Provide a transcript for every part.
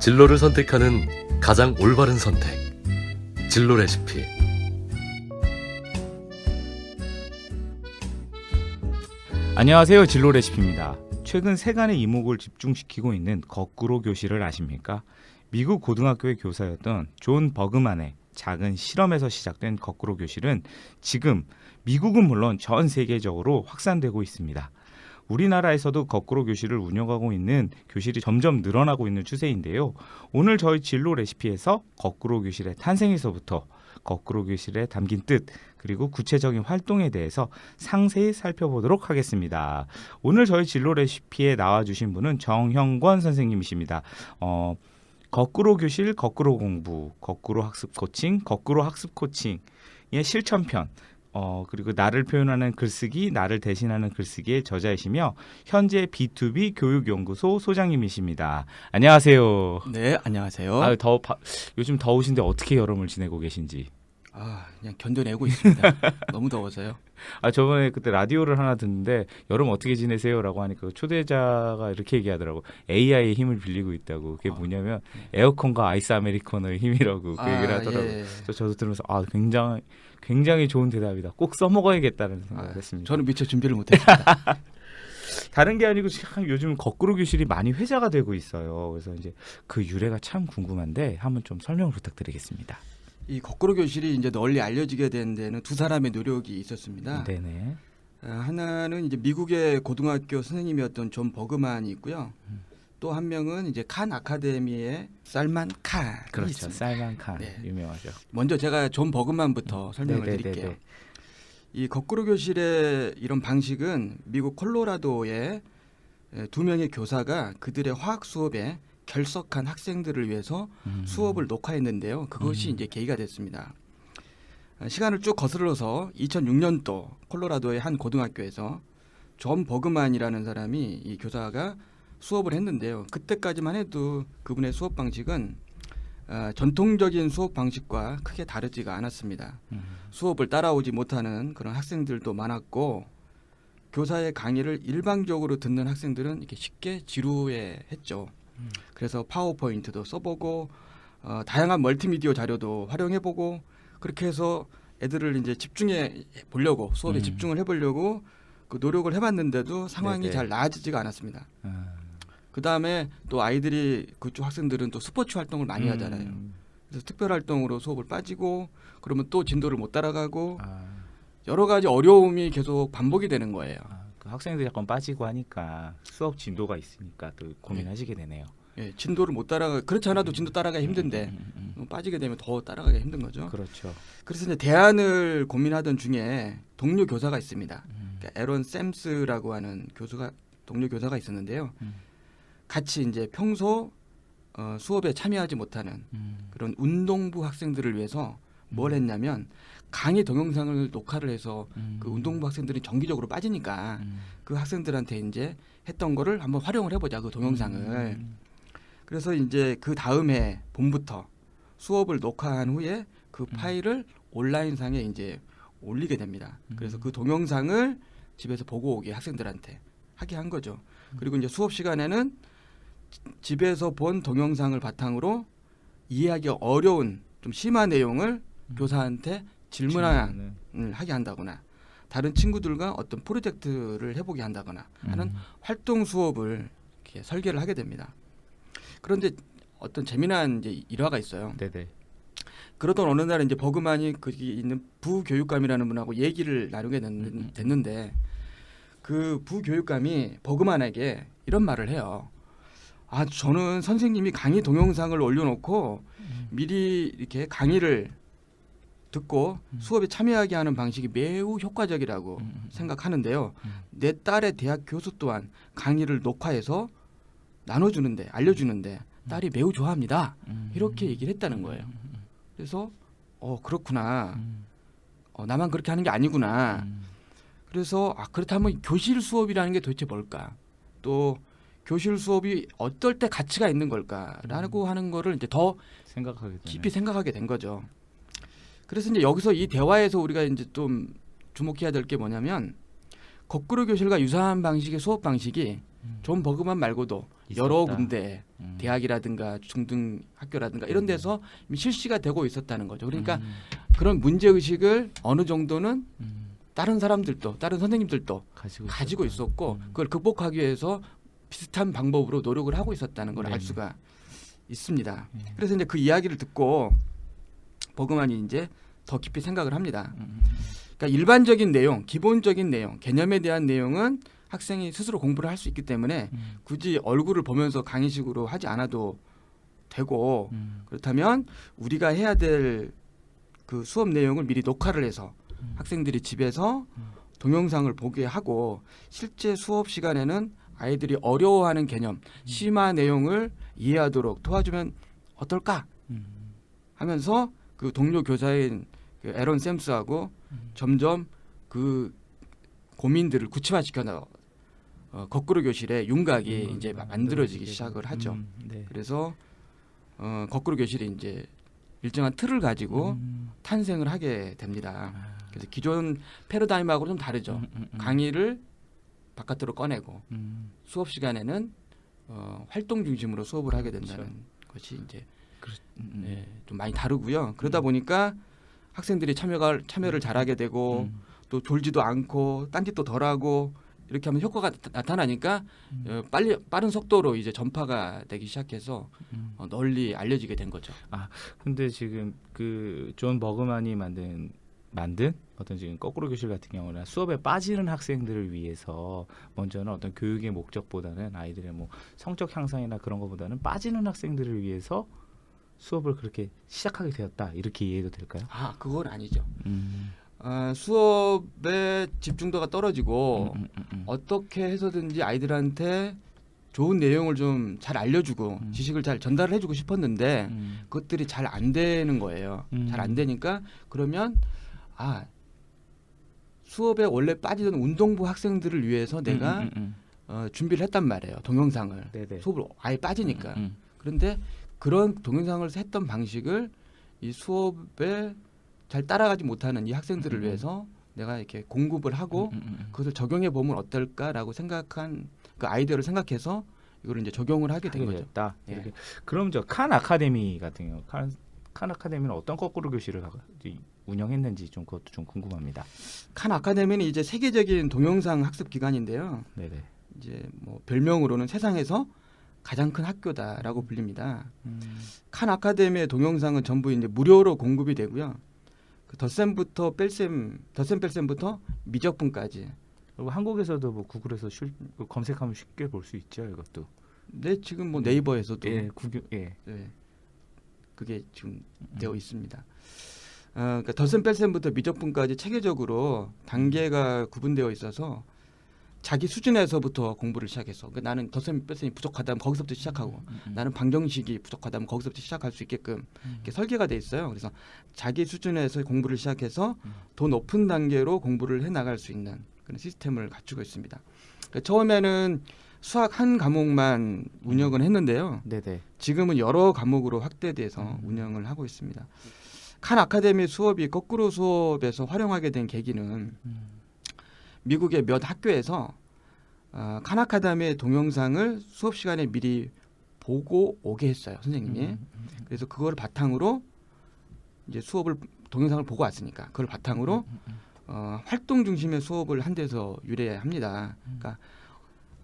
진로를 선택하는 가장 올바른 선택. 진로 레시피. 안녕하세요. 진로 레시피입니다. 최근 세간의 이목을 집중시키고 있는 거꾸로 교실을 아십니까? 미국 고등학교의 교사였던 존 버그만의 작은 실험에서 시작된 거꾸로 교실은 지금 미국은 물론 전 세계적으로 확산되고 있습니다. 우리나라에서도 거꾸로 교실을 운영하고 있는 교실이 점점 늘어나고 있는 추세인데요. 오늘 저희 진로 레시피에서 거꾸로 교실의 탄생에서부터 거꾸로 교실에 담긴 뜻 그리고 구체적인 활동에 대해서 상세히 살펴보도록 하겠습니다. 오늘 저희 진로 레시피에 나와주신 분은 정형권 선생님이십니다. 거꾸로 교실, 거꾸로 공부, 거꾸로 학습 코칭, 거꾸로 학습 코칭의 실천편, 그리고 나를 표현하는 글쓰기, 나를 대신하는 글쓰기의 저자이시며 현재 B2B 교육연구소 소장님이십니다. 안녕하세요. 네, 안녕하세요. 요즘 더우신데 어떻게 여름을 지내고 계신지. 그냥 견뎌내고 있습니다. 너무 더워서요. 저번에 그때 라디오를 하나 듣는데 여름 어떻게 지내세요라고 하니까 초대자가 이렇게 얘기하더라고. AI의 힘을 빌리고 있다고. 그게 뭐냐면 에어컨과 아이스 아메리카노의 힘이라고 그 얘기를 하더라고요. 예. 그래서 저도 들으면서 굉장히 좋은 대답이다. 꼭 써먹어야겠다는 생각을 했습니다. 저는 미처 준비를 못했습니다. 다른 게 아니고 참 요즘 거꾸로 교실이 많이 회자가 되고 있어요. 그래서 이제 그 유래가 참 궁금한데 한번 좀 설명을 부탁드리겠습니다. 이 거꾸로 교실이 이제 널리 알려지게 된 데는 두 사람의 노력이 있었습니다. 네네. 하나는 이제 미국의 고등학교 선생님이었던 존 버그만이 있고요. 또 한 명은 이제 칸 아카데미의 살만 칸이 그렇죠. 있습니다. 살만 칸 네. 유명하죠. 먼저 제가 존 버그만부터 설명을 드릴게요. 이 거꾸로 교실의 이런 방식은 미국 콜로라도의 두 명의 교사가 그들의 화학 수업에 결석한 학생들을 위해서 수업을 녹화했는데요. 그것이 이제 계기가 됐습니다. 시간을 쭉 거슬러서 2006년도 콜로라도의 한 고등학교에서 존 버그만이라는 사람이 이 교사가 수업을 했는데요. 그때까지만 해도 그분의 수업 방식은 전통적인 수업 방식과 크게 다르지가 않았습니다. 수업을 따라오지 못하는 그런 학생들도 많았고 교사의 강의를 일방적으로 듣는 학생들은 이렇게 쉽게 지루해했죠. 그래서 파워포인트도 써보고 다양한 멀티미디어 자료도 활용해보고 그렇게 해서 애들을 이제 집중해 보려고 수업에 집중을 해보려고 그 노력을 해봤는데도 상황이 네네. 잘 나아지지가 않았습니다. 그 다음에 또 아이들이 그쪽 학생들은 또 스포츠 활동을 많이 하잖아요. 그래서 특별 활동으로 수업을 빠지고 그러면 또 진도를 못 따라가고 여러 가지 어려움이 계속 반복이 되는 거예요. 그 학생들이 약간 빠지고 하니까 수업 진도가 있으니까 또 고민하시게 되네요. 예, 진도를 못 따라가 그렇지 않아도 진도 따라가기 힘든데 빠지게 되면 더 따라가기 힘든 거죠. 그렇죠. 그래서 이제 대안을 고민하던 중에 동료 교사가 있습니다. 그러니까 에런 샘스라고 하는 동료 교사가 있었는데요. 같이 이제 평소 수업에 참여하지 못하는 그런 운동부 학생들을 위해서 뭘 했냐면 강의 동영상을 녹화를 해서 그 운동부 학생들이 정기적으로 빠지니까 그 학생들한테 이제 했던 거를 한번 활용을 해보자 그 동영상을. 그래서 이제 그 다음 해 봄부터 수업을 녹화한 후에 그 파일을 온라인상에 이제 올리게 됩니다. 그래서 그 동영상을 집에서 보고 오게 학생들한테 하게 한 거죠. 그리고 이제 수업 시간에는 집에서 본 동영상을 바탕으로 이해하기 어려운 좀 심한 내용을 교사한테 질문을 하게 한다거나 다른 친구들과 어떤 프로젝트를 해보게 한다거나 하는 활동 수업을 이렇게 설계를 하게 됩니다. 그런데 어떤 재미난 이제 일화가 있어요. 네네. 그러던 어느 날 이제 버그만이 거기 있는 부교육감이라는 분하고 얘기를 나누게 됐는데 그 부교육감이 버그만에게 이런 말을 해요. 저는 선생님이 강의 동영상을 올려놓고 미리 이렇게 강의를 듣고 수업에 참여하게 하는 방식이 매우 효과적이라고 생각하는데요. 내 딸의 대학 교수 또한 강의를 녹화해서 알려주는데 딸이 매우 좋아합니다. 이렇게 얘기를 했다는 거예요. 그래서 그렇구나. 나만 그렇게 하는 게 아니구나. 그래서 그렇다면 교실 수업이라는 게 도대체 뭘까? 또 교실 수업이 어떨 때 가치가 있는 걸까라고 하는 거를 이제 더 깊이 생각하게 된 거죠. 그래서 이제 여기서 이 대화에서 우리가 이제 좀 주목해야 될 게 뭐냐면 거꾸로 교실과 유사한 방식의 수업 방식이 존 버그만 말고도 여러 있었다. 군데 대학이라든가 중등 학교라든가 이런 데서 이미 실시가 되고 있었다는 거죠. 그러니까 그런 문제 의식을 어느 정도는 다른 사람들도 다른 선생님들도 가지고 있었고 그걸 극복하기 위해서 비슷한 방법으로 노력을 하고 있었다는 걸 알 수가 있습니다. 그래서 이제 그 이야기를 듣고 버그만이 이제 더 깊이 생각을 합니다. 그러니까 일반적인 내용, 기본적인 내용, 개념에 대한 내용은 학생이 스스로 공부를 할 수 있기 때문에 굳이 얼굴을 보면서 강의식으로 하지 않아도 되고 그렇다면 우리가 해야 될 그 수업 내용을 미리 녹화를 해서 학생들이 집에서 동영상을 보게 하고 실제 수업 시간에는 아이들이 어려워하는 개념, 심화 내용을 이해하도록 도와주면 어떨까 하면서 그 동료 교사인 그 에런 샘스하고 점점 그 고민들을 구체화시켜 거꾸로 교실의 윤곽이 이제 만들어지기 시작을 하죠. 그래서 거꾸로 교실이 이제 일정한 틀을 가지고 탄생을 하게 됩니다. 그래서 기존 패러다임하고 좀 다르죠. 강의를 바깥으로 꺼내고 수업 시간에는 활동 중심으로 수업을 하게 된다는 것이 이제 좀 많이 다르고요. 그러다 보니까 학생들이 참여를 잘하게 되고 또 졸지도 않고 딴짓도 덜하고 이렇게 하면 효과가 나타나니까 빠른 속도로 이제 전파가 되기 시작해서 널리 알려지게 된 거죠. 근데 지금 그 존 버그만이 만든 어떤 지금 거꾸로 교실 같은 경우는 수업에 빠지는 학생들을 위해서 먼저는 어떤 교육의 목적보다는 아이들의 뭐 성적 향상이나 그런 것보다는 빠지는 학생들을 위해서 수업을 그렇게 시작하게 되었다 이렇게 이해해도 될까요? 그건 아니죠. 수업의 집중도가 떨어지고 어떻게 해서든지 아이들한테 좋은 내용을 좀 잘 알려주고 지식을 잘 전달해주고 싶었는데 그것들이 잘 안 되는 거예요. 잘 안 되니까 그러면 수업에 원래 빠지던 운동부 학생들을 위해서 내가 준비를 했단 말이에요. 동영상을. 네네. 수업을 아예 빠지니까. 그런데 그런 동영상을 했던 방식을 이 수업에 잘 따라가지 못하는 이 학생들을 위해서 내가 이렇게 공급을 하고 그것을 적용해 보면 어떨까라고 생각한 그 아이디어를 생각해서 이걸 이제 적용을 하게 된 거죠. 이렇게. 그럼 저 칸 아카데미 같은 경우 칸 아카데미는 어떤 거꾸로 교실을 운영했는지 좀 그것도 좀 궁금합니다. 칸 아카데미는 이제 세계적인 동영상 학습 기관인데요. 네네. 이제 뭐 별명으로는 세상에서 가장 큰 학교다라고 불립니다. 칸 아카데미의 동영상은 전부 이제 무료로 공급이 되고요. 그 덧셈부터 뺄셈부터 미적분까지. 그리고 한국에서도 뭐 구글에서 검색하면 쉽게 볼 수 있죠, 이것도. 네, 지금 뭐 네이버에서도 그게 지금 되어 있습니다. 그러니까 덧셈 뺄셈부터 미적분까지 체계적으로 단계가 구분되어 있어서 자기 수준에서부터 공부를 시작해서 그러니까 나는 덧셈 뺄셈이 부족하다면 거기서부터 시작하고 나는 방정식이 부족하다면 거기서부터 시작할 수 있게끔 이렇게 설계가 돼 있어요. 그래서 자기 수준에서 공부를 시작해서 더 높은 단계로 공부를 해 나갈 수 있는 그런 시스템을 갖추고 있습니다. 그러니까 처음에는 수학 한 과목만 운영을 했는데요. 네네. 지금은 여러 과목으로 확대돼서 운영을 하고 있습니다. 칸 아카데미 수업이 거꾸로 수업에서 활용하게 된 계기는 미국의 몇 학교에서 칸 아카데미의 동영상을 수업 시간에 미리 보고 오게 했어요, 선생님이. 그래서 그걸 바탕으로 이제 동영상을 보고 왔으니까 그걸 바탕으로 활동 중심의 수업을 한 데서 유래합니다. 그러니까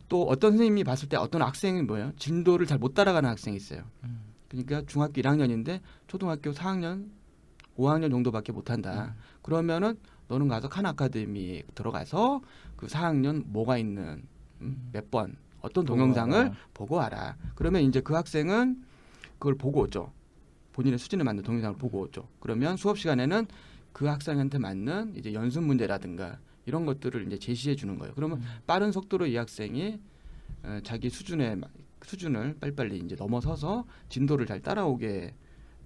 또 어떤 선생님이 봤을 때 어떤 학생이 진도를 잘 못 따라가는 학생이 있어요. 그러니까 중학교 1학년인데 초등학교 4학년, 5학년 정도밖에 못한다. 그러면은 너는 가서 칸 아카데미에 들어가서 그 4학년 뭐가 있는 몇 번 어떤 동영상을 보고 와라. 그러면 이제 그 학생은 그걸 보고 오죠. 본인의 수준에 맞는 동영상을 보고 오죠. 그러면 수업 시간에는 그 학생한테 맞는 이제 연습 문제라든가 이런 것들을 이제 제시해 주는 거예요. 그러면 빠른 속도로 이 학생이 자기 수준을 빨리빨리 이제 넘어서서 진도를 잘 따라오게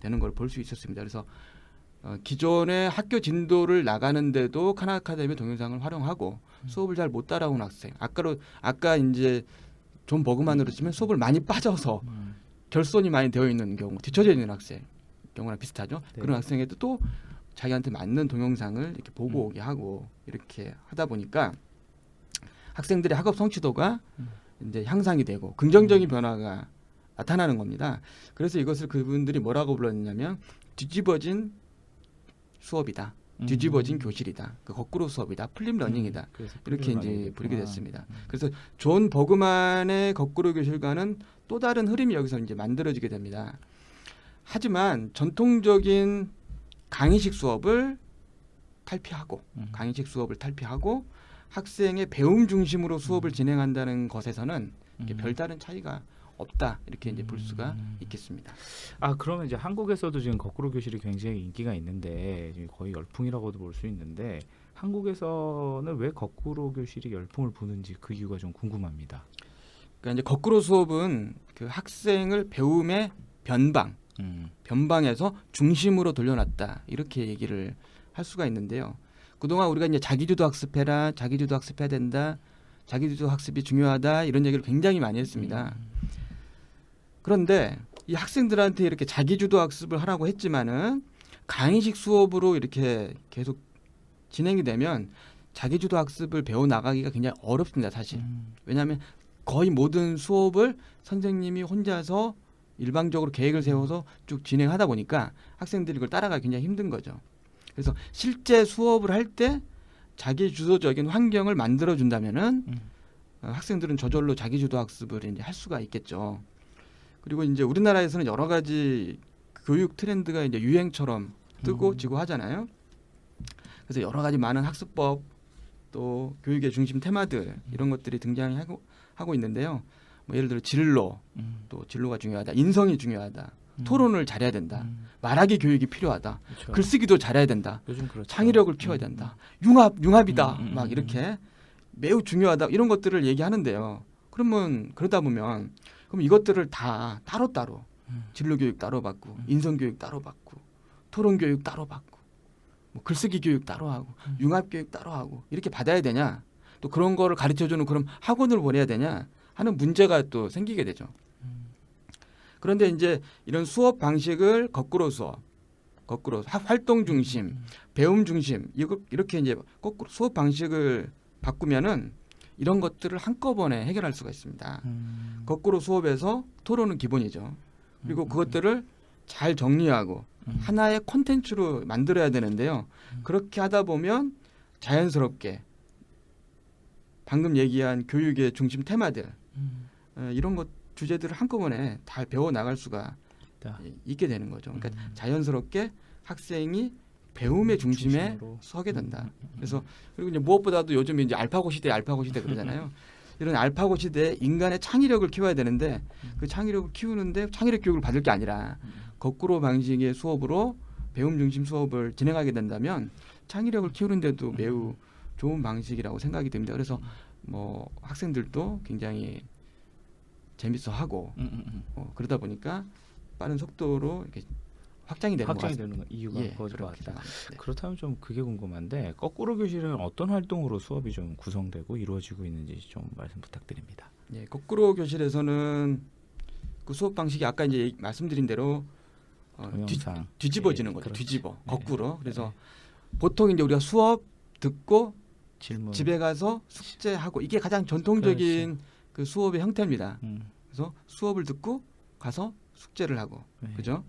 되는 걸 볼 수 있었습니다. 그래서 기존의 학교 진도를 나가는데도 칸 아카데미 동영상을 활용하고 수업을 잘 못 따라온 학생. 아까 이제 존 버그만으로 치면 수업을 많이 빠져서 결손이 많이 되어 있는 경우, 뒤처져 있는 학생 경우랑 비슷하죠. 네. 그런 학생에도 또 자기한테 맞는 동영상을 이렇게 보고 오게 하고 이렇게 하다 보니까 학생들의 학업 성취도가 이제 향상이 되고 긍정적인 변화가 나타나는 겁니다. 그래서 이것을 그분들이 뭐라고 불렀냐면 뒤집어진 수업이다. 뒤집어진 교실이다. 그 거꾸로 수업이다. 플립 러닝이다. 이렇게 이제 부르게 됐습니다. 그래서 존 버그만의 거꾸로 교실과는 또 다른 흐름이 여기서 이제 만들어지게 됩니다. 하지만 전통적인 강의식 수업을 탈피하고 강의식 수업을 탈피하고 학생의 배움 중심으로 수업을 진행한다는 것에서는 이렇게 별다른 차이가 없다 이렇게 이제 볼 수가 있겠습니다. 아 그러면 이제 한국에서도 지금 거꾸로 교실이 굉장히 인기가 있는데 지금 거의 열풍이라고도 볼 수 있는데 한국에서는 왜 거꾸로 교실이 열풍을 부는지 그 이유가 좀 궁금합니다. 그러니까 이제 거꾸로 수업은 그 학생을 배움의 변방에서 중심으로 돌려놨다 이렇게 얘기를 할 수가 있는데요. 그동안 우리가 이제 자기주도 학습해라, 자기주도 학습해야 된다, 자기주도 학습이 중요하다 이런 얘기를 굉장히 많이 했습니다. 그런데 이 학생들한테 이렇게 자기주도 학습을 하라고 했지만은 강의식 수업으로 이렇게 계속 진행이 되면 자기주도 학습을 배워 나가기가 굉장히 어렵습니다, 사실. 왜냐하면 거의 모든 수업을 선생님이 혼자서 일방적으로 계획을 세워서 쭉 진행하다 보니까 학생들이 이걸 따라가기 굉장히 힘든 거죠. 그래서 실제 수업을 할 때 자기주도적인 환경을 만들어 준다면은 학생들은 저절로 자기주도 학습을 이제 할 수가 있겠죠. 그리고 이제 우리나라에서는 여러 가지 교육 트렌드가 이제 유행처럼 뜨고 지고 하잖아요. 그래서 여러 가지 많은 학습법 또 교육의 중심 테마들 이런 것들이 등장하고 있는데요. 뭐 예를 들어 진로, 또 진로가 중요하다, 인성이 중요하다, 토론을 잘해야 된다, 말하기 교육이 필요하다, 그렇죠. 글쓰기도 잘해야 된다, 요즘 그렇죠. 창의력을 키워야 된다, 융합이다, 막 이렇게 매우 중요하다 이런 것들을 얘기하는데요. 그러면 그러다 보면 그럼 이것들을 다 따로따로 진로 교육 따로 받고 인성 교육 따로 받고 토론 교육 따로 받고 뭐 글쓰기 교육 따로 하고 융합 교육 따로 하고 이렇게 받아야 되냐? 또 그런 거를 가르쳐주는 그럼 학원을 보내야 되냐 하는 문제가 또 생기게 되죠. 그런데 이제 이런 수업 방식을 거꾸로 활동 중심, 배움 중심 이렇게 이제 거꾸로 수업 방식을 바꾸면은 이런 것들을 한꺼번에 해결할 수가 있습니다. 거꾸로 수업에서 토론은 기본이죠. 그리고 그것들을 잘 정리하고 하나의 콘텐츠로 만들어야 되는데요. 그렇게 하다 보면 자연스럽게 방금 얘기한 교육의 중심 테마들 이런 것 주제들을 한꺼번에 다 배워 나갈 수가 있게 되는 거죠. 그러니까 자연스럽게 학생이 배움의 중심에 중심으로. 서게 된다. 그래서 그리고 이제 무엇보다도 요즘 이제 알파고 시대 그러잖아요. 이런 알파고 시대에 인간의 창의력을 키워야 되는데 그 창의력을 키우는데 창의력 교육을 받을 게 아니라 거꾸로 방식의 수업으로 배움 중심 수업을 진행하게 된다면 창의력을 키우는데도 매우 좋은 방식이라고 생각이 됩니다. 그래서 뭐 학생들도 굉장히 재밌어하고 그러다 보니까 빠른 속도로 이렇게 확장이 되는 것 같습니다. 되는 이유가 그거인 것 같다. 네. 그렇다면 좀 그게 궁금한데 거꾸로 교실은 어떤 활동으로 수업이 좀 구성되고 이루어지고 있는지 좀 말씀 부탁드립니다. 예, 거꾸로 교실에서는 그 수업 방식이 아까 이제 말씀드린 대로 동영상. 뒤집어지는 예, 거죠. 그렇죠. 뒤집어 네. 거꾸로. 그래서 보통 이제 우리가 수업 듣고 질문. 집에 가서 숙제하고 이게 가장 전통적인 그 수업의 형태입니다. 그래서 수업을 듣고 가서 숙제를 하고 네. 그죠?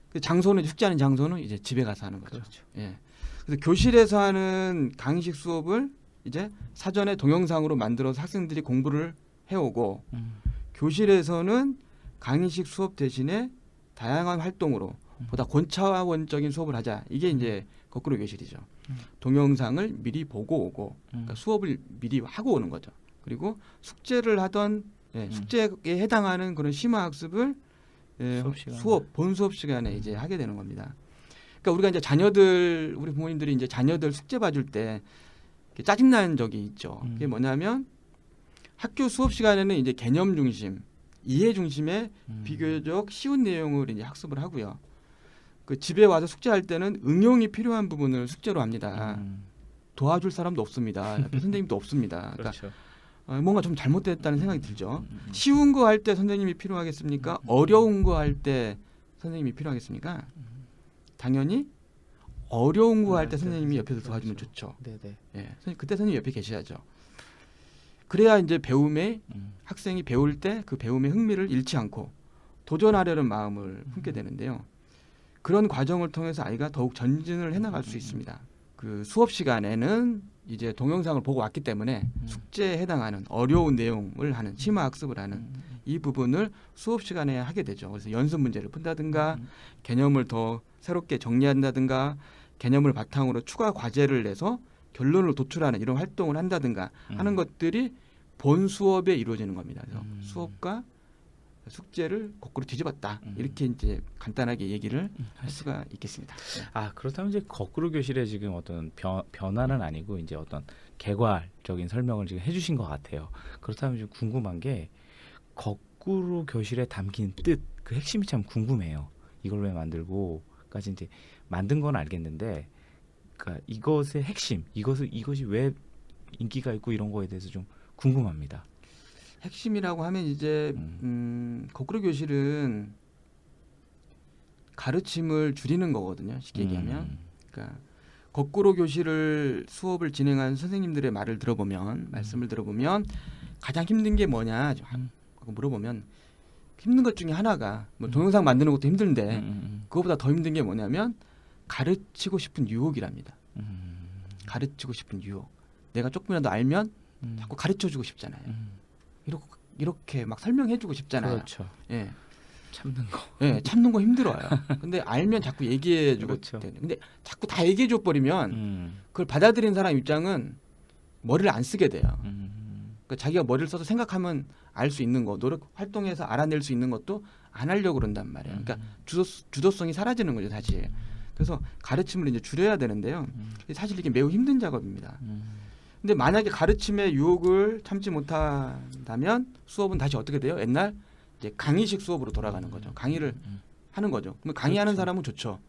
그 장소는 숙제하는 장소는 이제 집에 가서 하는 거죠. 그렇죠. 예. 그래서 교실에서 하는 강의식 수업을 이제 사전에 동영상으로 만들어서 학생들이 공부를 해오고 교실에서는 강의식 수업 대신에 다양한 활동으로 보다 고차원적인 수업을 하자. 이게 이제 거꾸로 교실이죠. 동영상을 미리 보고 오고 그러니까 수업을 미리 하고 오는 거죠. 그리고 숙제를 하던 숙제에 해당하는 그런 심화 학습을 본 수업 시간에 이제 하게 되는 겁니다. 그러니까 우리가 이제 우리 부모님들이 이제 자녀들 숙제 봐줄 때 짜증나는 적이 있죠. 그게 뭐냐면 학교 수업 시간에는 이제 개념 중심, 이해 중심의 비교적 쉬운 내용을 이제 학습을 하고요. 그 집에 와서 숙제할 때는 응용이 필요한 부분을 숙제로 합니다. 도와줄 사람도 없습니다. 옆에 선생님도 없습니다. 그러니까 그렇죠. 뭔가 좀 잘못됐다는 생각이 들죠. 쉬운 거 할 때 선생님이 필요하겠습니까? 어려운 거 할 때 선생님이 필요하겠습니까? 당연히 어려운 거 할 때 선생님이 옆에서 도와주면 좋죠. 네네. 예, 그때 선생님 옆에 계셔야죠. 그래야 이제 배움에 학생이 배울 때 그 배움의 흥미를 잃지 않고 도전하려는 마음을 품게 되는데요. 그런 과정을 통해서 아이가 더욱 전진을 해나갈 수 있습니다. 그 수업 시간에는 이제 동영상을 보고 왔기 때문에 숙제에 해당하는 어려운 내용을 하는 심화 학습을 하는 이 부분을 수업 시간에 하게 되죠. 그래서 연습 문제를 푼다든가 개념을 더 새롭게 정리한다든가 개념을 바탕으로 추가 과제를 내서 결론을 도출하는 이런 활동을 한다든가 하는 것들이 본 수업에 이루어지는 겁니다. 그래서 수업과 숙제를 거꾸로 뒤집었다. 이렇게 이제 간단하게 얘기를 할 수가 있겠습니다. 네. 아, 그렇다면 이제 거꾸로 교실에 지금 어떤 변화는 아니고 이제 어떤 개괄적인 설명을 지금 해주신 것 같아요. 그렇다면 좀 궁금한 게 거꾸로 교실에 담긴 뜻, 그 핵심이 참 궁금해요. 이걸 왜 만들고까지 이제 만든 건 알겠는데, 그러니까 이것의 핵심, 이것이 왜 인기가 있고 이런 거에 대해서 좀 궁금합니다. 핵심이라고 하면 이제 거꾸로 교실은 가르침을 줄이는 거거든요. 쉽게 얘기하면. 그러니까 거꾸로 교실을 수업을 진행한 선생님들의 말을 들어보면 말씀을 들어보면 가장 힘든 게 뭐냐 하고 물어보면 힘든 것 중에 하나가 뭐 동영상 만드는 것도 힘든데 그거보다 더 힘든 게 뭐냐면 가르치고 싶은 유혹이랍니다. 가르치고 싶은 유혹. 내가 조금이라도 알면 자꾸 가르쳐주고 싶잖아요. 이렇게 막 설명해주고 싶잖아요. 그렇죠. 예, 참는 거. 예, 참는 거 힘들어요. 근데 알면 자꾸 얘기해주고. 그렇죠. 근데 자꾸 다 얘기해줘 버리면 그걸 받아들인 사람 입장은 머리를 안 쓰게 돼요. 그러니까 자기가 머리를 써서 생각하면 알 수 있는 거, 노력 활동해서 알아낼 수 있는 것도 안 하려고 그런단 말이에요. 그러니까 주도성이 사라지는 거죠, 사실. 그래서 가르침을 이제 줄여야 되는데요. 사실 이게 매우 힘든 작업입니다. 근데 만약에 가르침의 유혹을 참지 못한다면 수업은 다시 어떻게 돼요? 옛날 이제 강의식 수업으로 돌아가는 거죠. 강의를 하는 거죠. 그럼 강의하는 그렇죠. 사람은 좋죠.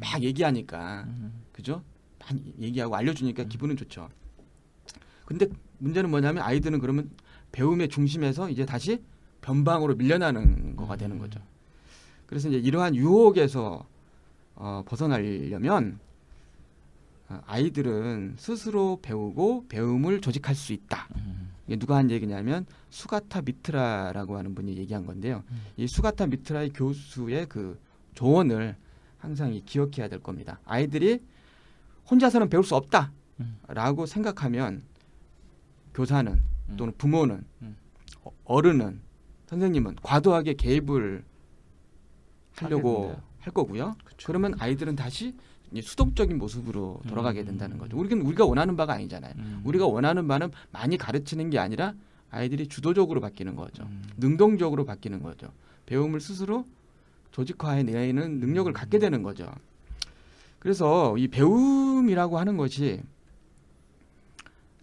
막 얘기하니까, 그죠? 막 얘기하고 알려주니까 기분은 좋죠. 근데 문제는 뭐냐면 아이들은 그러면 배움의 중심에서 이제 다시 변방으로 밀려나는 거가 되는 거죠. 그래서 이제 이러한 유혹에서 벗어나려면 아이들은 스스로 배우고 배움을 조직할 수 있다. 이게 누가 한 얘기냐면 수가타 미트라라고 하는 분이 얘기한 건데요. 이 수가타 미트라의 교수의 그 조언을 항상 기억해야 될 겁니다. 아이들이 혼자서는 배울 수 없다라고 생각하면 교사는 또는 부모는 어른은 선생님은 과도하게 개입을 하려고 할 거고요. 그쵸. 그러면 아이들은 다시 이제 수동적인 모습으로 돌아가게 된다는 거죠. 우리가 원하는 바가 아니잖아요. 우리가 원하는 바는 많이 가르치는 게 아니라 아이들이 주도적으로 바뀌는 거죠. 능동적으로 바뀌는 거죠. 배움을 스스로 조직화해내는 능력을 갖게 되는 거죠. 그래서 이 배움이라고 하는 것이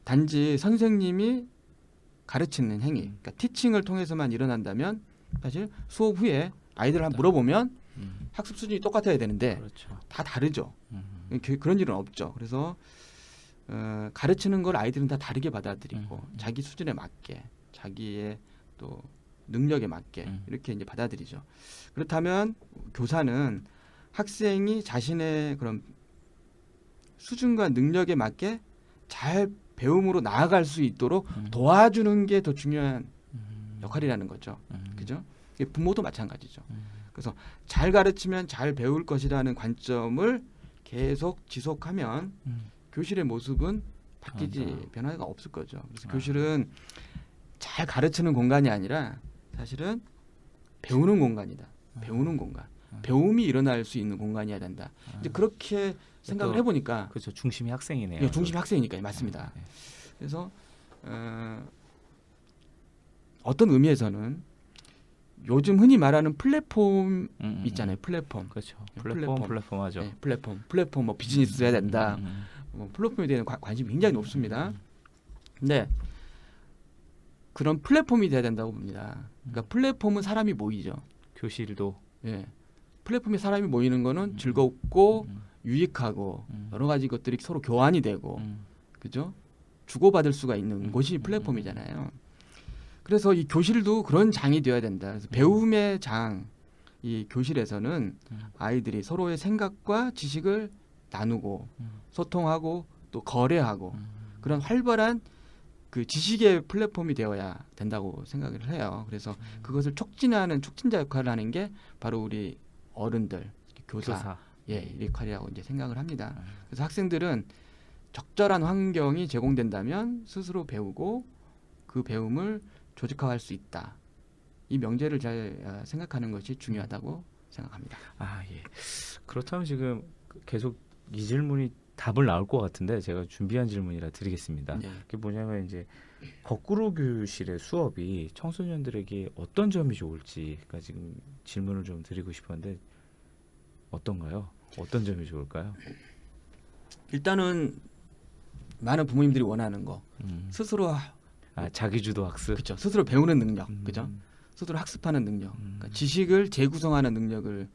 단지 선생님이 가르치는 행위, 그러니까 티칭을 통해서만 일어난다면 사실 수업 후에 아이들한테 물어보면 학습 수준이 똑같아야 되는데 그렇죠. 다 다르죠. 그런 일은 없죠. 그래서 가르치는 걸 아이들은 다 다르게 받아들이고 자기 수준에 맞게 자기의 또 능력에 맞게 이렇게 이제 받아들이죠. 그렇다면 교사는 학생이 자신의 그런 수준과 능력에 맞게 잘 배움으로 나아갈 수 있도록 도와주는 게 더 중요한 역할이라는 거죠. 그죠? 부모도 마찬가지죠. 그래서 잘 가르치면 잘 배울 것이라는 관점을 계속 지속하면 교실의 모습은 바뀌지 맞아. 변화가 없을 거죠. 그래서 교실은 잘 가르치는 공간이 아니라 사실은 배우는 공간이다. 배우는 공간. 배움이 일어날 수 있는 공간이어야 된다. 이제 그렇게 생각을 해보니까 그렇죠. 중심이 학생이네요. 예, 중심이 학생이니까 맞습니다. 네. 그래서 어떤 의미에서는 요즘 흔히 말하는 플랫폼 있잖아요. 플랫폼. 그렇죠. 플랫폼. 플랫폼하죠. 네, 플랫폼 뭐 비즈니스 해야 된다. 뭐 플랫폼에 대한 관심이 굉장히 높습니다. 근데 그런 플랫폼이 돼야 된다고 봅니다. 그러니까 플랫폼은 사람이 모이죠. 교실도 예. 플랫폼에 사람이 모이는 거는 즐겁고 유익하고 여러 가지 것들이 서로 교환이 되고 그죠? 주고받을 수가 있는 곳이 플랫폼이잖아요. 그래서 이 교실도 그런 장이 되어야 된다. 그래서 배움의 장, 이 교실에서는 아이들이 서로의 생각과 지식을 나누고 소통하고 또 거래하고 그런 활발한 그 지식의 플랫폼이 되어야 된다고 생각을 해요. 그래서 그것을 촉진하는 촉진자 역할을 하는 게 바로 우리 어른들, 교사. 예, 이 역할이라고 이제 생각을 합니다. 그래서 학생들은 적절한 환경이 제공된다면 스스로 배우고 그 배움을 조직화할 수 있다. 이 명제를 잘 생각하는 것이 중요하다고 생각합니다. 아, 예. 그렇다면 지금 계속 이 질문이 답을 나올 것 같은데 제가 준비한 질문이라 드리겠습니다. 예. 그게 뭐냐면 이제 거꾸로 교실의 수업이 청소년들에게 어떤 점이 좋을지 그러니까 지금 질문을 좀 드리고 싶었는데 어떤가요? 어떤 점이 좋을까요? 일단은 많은 부모님들이 원하는 거 스스로 자기주도 학습. 그렇죠. 스스로 배우는 능력, 그죠? 스스로 학습하는 능력, 그러니까 지식을 재구성하는 능력을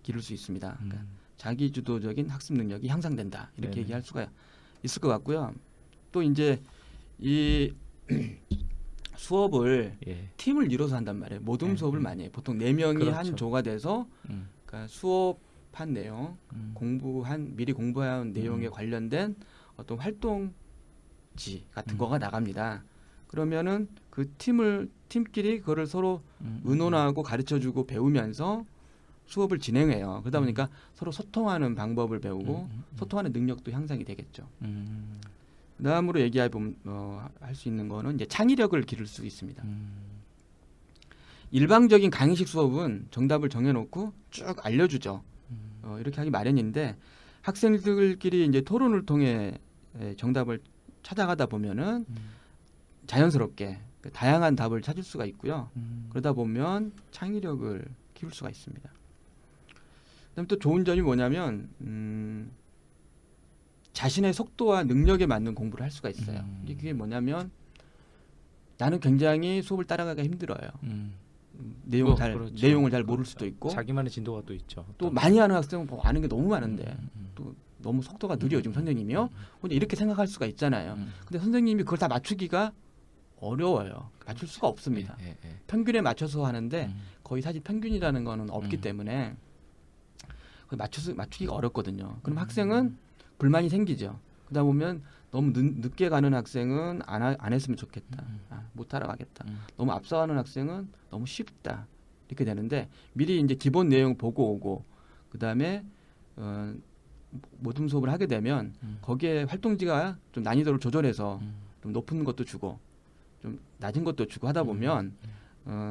기를 수 있습니다. 그러니까 자기주도적인 학습 능력이 향상된다 이렇게 네네. 얘기할 수가 있을 것 같고요. 또 이제 이 수업을 예. 팀을 이뤄서 한단 말이에요. 모둠 네. 수업을 많이 해요. 보통 4명이 그렇죠. 한 조가 돼서 음. 그러니까 수업한 내용, 미리 공부한 내용에 관련된 어떤 활동지 같은 거가 나갑니다. 그러면은 그 팀끼리 그거를 서로 의논하고 가르쳐주고 배우면서 수업을 진행해요. 그러다 보니까 서로 소통하는 방법을 배우고 소통하는 능력도 향상이 되겠죠. 그다음으로 얘기할 수 있는 거는 이제 창의력을 기를 수 있습니다. 일방적인 강의식 수업은 정답을 정해놓고 쭉 알려주죠. 이렇게 하기 마련인데 학생들끼리 이제 토론을 통해 정답을 찾아가다 보면은 자연스럽게 다양한 답을 찾을 수가 있고요. 그러다 보면 창의력을 키울 수가 있습니다. 그다음 또 좋은 점이 뭐냐면 자신의 속도와 능력에 맞는 공부를 할 수가 있어요. 이게 그게 뭐냐면 나는 굉장히 수업을 따라가기가 힘들어요. 내용을 잘 모를 수도 있고 자기만의 진도가 또 있죠. 또 많이 하는 학생은 뭐 아는 게 너무 많은데 또 너무 속도가 느려 지금 선생님이요. 근데 이렇게 생각할 수가 있잖아요. 근데 선생님이 그걸 다 맞추기가 어려워요. 맞출 수가 없습니다. 예. 평균에 맞춰서 하는데 거의 사실 평균이라는 거는 없기 때문에 그걸 맞추기가 어렵거든요. 그럼 학생은 불만이 생기죠. 그러다 보면 너무 늦게 가는 학생은 안 했으면 좋겠다. 못 따라가겠다. 너무 앞서가는 학생은 너무 쉽다. 이렇게 되는데 미리 이제 기본 내용 보고 오고 그다음에 모든 수업을 하게 되면 거기에 활동지가 좀 난이도를 조절해서 좀 높은 것도 주고 좀 낮은 것도 주고 하다 보면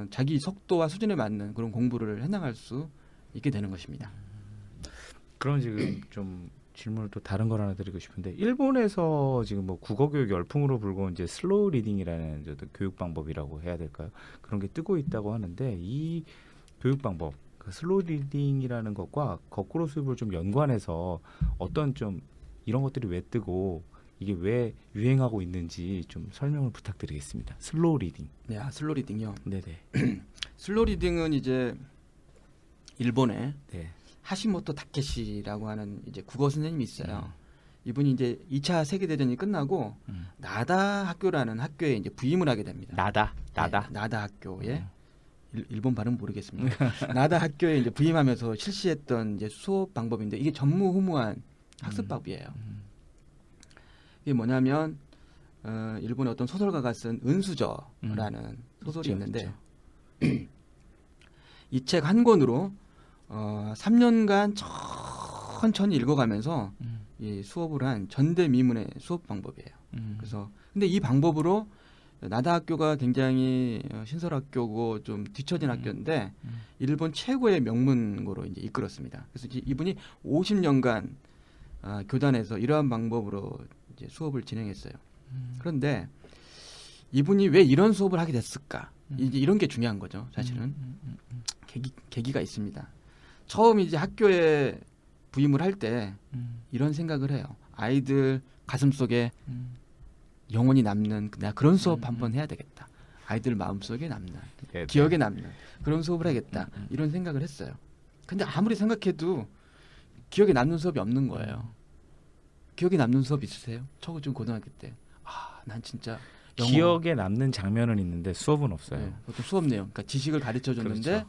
자기 속도와 수준에 맞는 그런 공부를 해나갈 수 있게 되는 것입니다. 그럼 지금 좀 질문을 또 다른 걸 하나 드리고 싶은데 일본에서 지금 뭐 국어 교육 열풍으로 불고 이제 슬로우 리딩이라는 교육 방법이라고 해야 될까요? 그런 게 뜨고 있다고 하는데 이 교육 방법, 그 슬로우 리딩이라는 것과 거꾸로 수업을 좀 연관해서 어떤 좀 이런 것들이 왜 뜨고 이게 왜 유행하고 있는지 좀 설명을 부탁드리겠습니다. 슬로우 리딩. 네, 슬로우 리딩이요. 네네. 슬로우 리딩은 이제 일본에 네. 하시모토 타케시라고 하는 이제 국어 선생님이 있어요. 이분이 이제 2차 세계대전이 끝나고 나다 학교라는 학교에 이제 부임을 하게 됩니다. 나다. 네, 나다 학교에 일본 발음 모르겠습니다. 나다 학교에 이제 부임하면서 실시했던 이제 수업 방법인데 이게 전무후무한 학습법이에요. 이게 뭐냐면 일본의 어떤 소설가가 쓴 은수저라는 소설이 있는데 이 책 한 권으로 3년간 천천히 읽어가면서 이 수업을 한 전대미문의 수업 방법이에요. 그래서 근데 이 방법으로 나다 학교가 굉장히 신설학교고 좀 뒤처진 학교인데 일본 최고의 명문고로 이제 이끌었습니다. 그래서 이분이 50년간 교단에서 이러한 방법으로 이제 수업을 진행했어요. 그런데 이분이 왜 이런 수업을 하게 됐을까? 이제 이런 게 중요한 거죠. 사실은 계기가 있습니다. 처음 이제 학교에 부임을 할 때 이런 생각을 해요. 아이들 가슴 속에 영원히 남는 그런 수업 한번 해야 되겠다. 아이들 마음 속에 남는 네, 기억에 남는 그런 수업을 해야겠다. 이런 생각을 했어요. 근데 아무리 생각해도 기억에 남는 수업이 없는 거예요. 기억에 남는 수업 있으세요? 저 지금 고등학교 때. 난 진짜 영어. 기억에 남는 장면은 있는데 수업은 없어요. 네, 보통 수업 내용, 그러니까 지식을 가르쳐 줬는데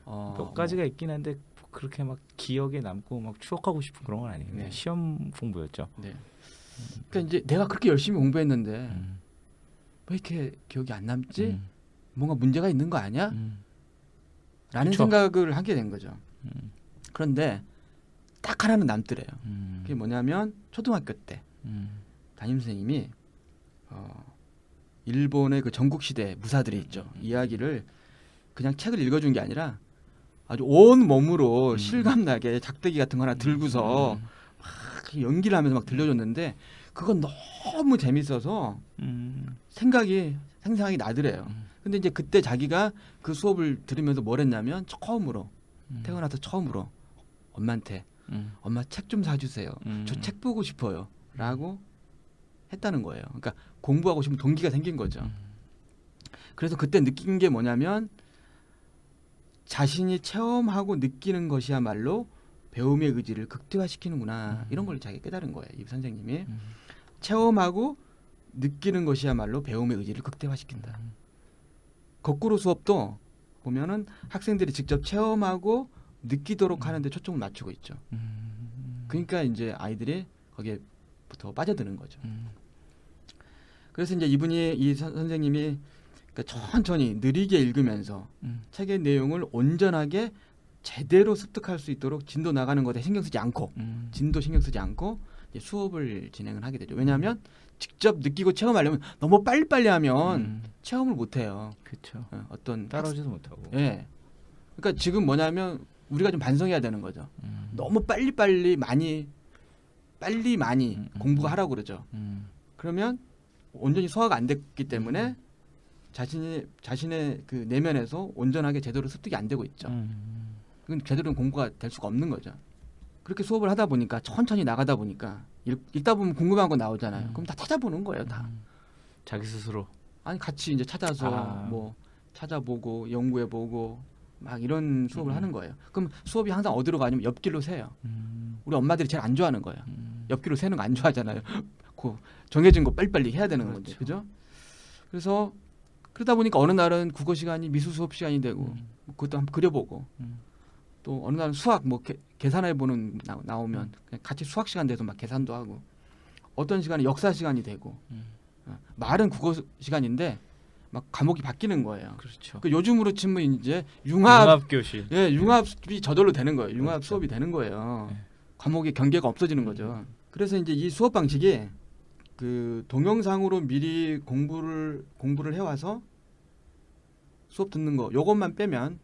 그렇죠. 몇 가지가 있긴 한데 그렇게 막 기억에 남고 막 추억하고 싶은 그런 건 아니에요. 그냥 네. 시험 공부였죠. 네. 그러니까 이제 내가 그렇게 열심히 공부했는데 왜 이렇게 기억이 안 남지? 뭔가 문제가 있는 거 아니야? 라는 그쵸. 생각을 하게 된 거죠. 그런데 딱 하나는 남더래요. 그게 뭐냐면 초등학교 때 담임 선생님이 일본의 그 전국시대 무사들이 있죠. 이야기를 그냥 책을 읽어준 게 아니라 아주 온 몸으로 실감나게 작대기 같은 거 하나 들고서 막 연기를 하면서 막 들려줬는데 그건 너무 재밌어서 생각이 생생하게 나더래요. 근데 이제 그때 자기가 그 수업을 들으면서 뭘 했냐면 처음으로 태어나서 처음으로 엄마한테 엄마 책 좀 사주세요. 저 책 보고 싶어요. 라고 했다는 거예요. 그러니까 공부하고 싶은 동기가 생긴 거죠. 그래서 그때 느낀 게 뭐냐면 자신이 체험하고 느끼는 것이야말로 배움의 의지를 극대화시키는구나. 이런 걸 자기가 깨달은 거예요. 이 선생님이. 체험하고 느끼는 것이야말로 배움의 의지를 극대화시킨다. 거꾸로 수업도 보면은 학생들이 직접 체험하고 느끼도록 하는데 초점을 맞추고 있죠. 그러니까 이제 아이들이 거기에부터 빠져드는 거죠. 그래서 이제 이 선생님이 그러니까 천천히 느리게 읽으면서 책의 내용을 온전하게 제대로 습득할 수 있도록 진도 나가는 것에 신경 쓰지 않고 진도 신경 쓰지 않고 이제 수업을 진행을 하게 되죠. 왜냐하면 직접 느끼고 체험하려면 너무 빨리빨리 하면 체험을 못 해요. 그렇죠. 어떤 따라오지도 못하고. 예. 그러니까 지금 뭐냐면 우리가 좀 반성해야 되는 거죠. 너무 빨리 많이 공부가 하라고 그러죠. 그러면 온전히 소화가 안 됐기 때문에 자신의 그 내면에서 온전하게 제대로 습득이 안 되고 있죠. 그건 제대로 공부가 될 수가 없는 거죠. 그렇게 수업을 하다 보니까 천천히 나가다 보니까 읽다 보면 궁금한 거 나오잖아요. 그럼 다 찾아보는 거예요, 다. 자기 스스로. 아니 같이 이제 찾아서 뭐 찾아보고 연구해보고 막 이런 수업을 하는 거예요. 그럼 수업이 항상 어디로 가냐면 옆길로 새요. 우리 엄마들이 제일 안 좋아하는 거예요. 옆길로 새는 거 안 좋아하잖아요. 그 정해진 거 빨리빨리 해야 되는 건데, 그죠? 그래서 그러다 보니까 어느 날은 국어 시간이 미술 수업 시간이 되고 그것도 한번 그려보고 또 어느 날은 수학 뭐 계산해보는 나오면 그냥 같이 수학 시간 돼서 막 계산도 하고 어떤 시간은 역사 시간이 되고 말은 국어 시간인데 막 과목이 바뀌는 거예요. 그렇죠. 그 요즘으로 치면 이제 융합 교실. 예, 융합이 저절로 되는 거예요. 융합 그렇죠. 수업이 되는 거예요. 네. 과목의 경계가 없어지는 거죠. 그래서 이제 이 수업 방식이 그 동영상으로 미리 공부를 해와서 수업 듣는 거 요것만 빼면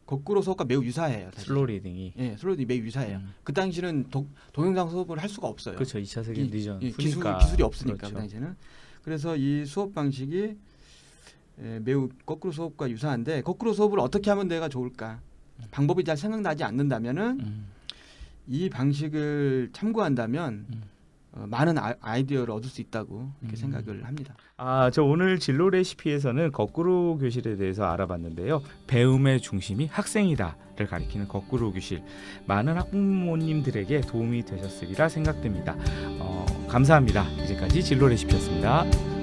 거꾸로 수업과 매우 유사해요. 사실. 슬로우 리딩이. 예, 슬로우 리딩 매우 유사해요. 그 당시는 동영상 수업을 할 수가 없어요. 그렇죠. 2차 세계 내전 기술이 없으니까 그렇죠. 그 당시에는. 그래서 이 수업 방식이 매우 거꾸로 수업과 유사한데 거꾸로 수업을 어떻게 하면 내가 좋을까? 방법이 잘 생각나지 않는다면은 이 방식을 참고한다면 많은 아이디어를 얻을 수 있다고 이렇게 생각을 합니다. 저 오늘 진로 레시피에서는 거꾸로 교실에 대해서 알아봤는데요. 배움의 중심이 학생이다를 가리키는 거꾸로 교실, 많은 학부모님들에게 도움이 되셨으리라 생각됩니다. 감사합니다. 이제까지 진로 레시피였습니다.